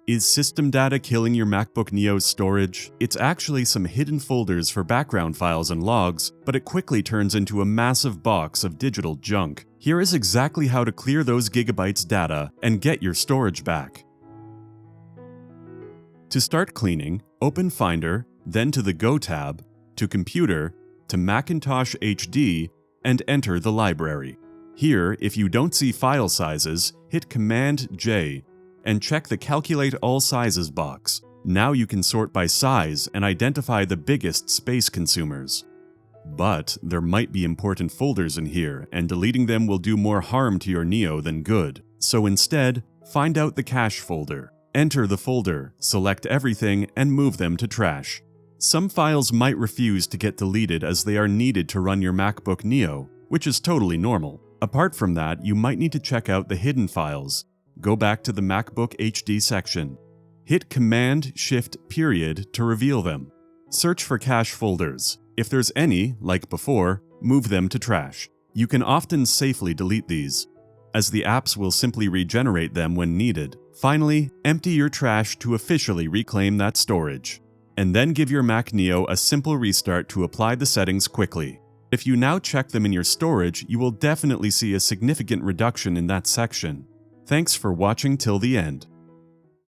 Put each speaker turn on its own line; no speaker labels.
Is system data killing your MacBook Neo's storage? It's actually some hidden folders for background files and logs, but it quickly turns into a massive box of digital junk. Here is exactly how to clear those gigabytes data and get your storage back. To start cleaning, open Finder, then to the Go tab, to Computer, to Macintosh HD, and enter the library. Here, if you don't see file sizes, hit Command-J and check the Calculate All Sizes box. Now you can sort by size and identify the biggest space consumers. But there might be important folders in here, and deleting them will do more harm to your Neo than good. So instead, find out the cache folder. Enter the folder, select everything, and move them to trash. Some files might refuse to get deleted as they are needed to run your MacBook Neo, which is totally normal. Apart from that, you might need to check out the hidden files. Go back to the MacBook HD section. Hit Command-Shift period to reveal them. Search for cache folders. If there's any, like before, move them to trash. You can often safely delete these, as the apps will simply regenerate them when needed. Finally, empty your trash to officially reclaim that storage. And then give your Mac Neo a simple restart to apply the settings quickly. If you now check them in your storage, you will definitely see a significant reduction in that section. Thanks for watching till the end.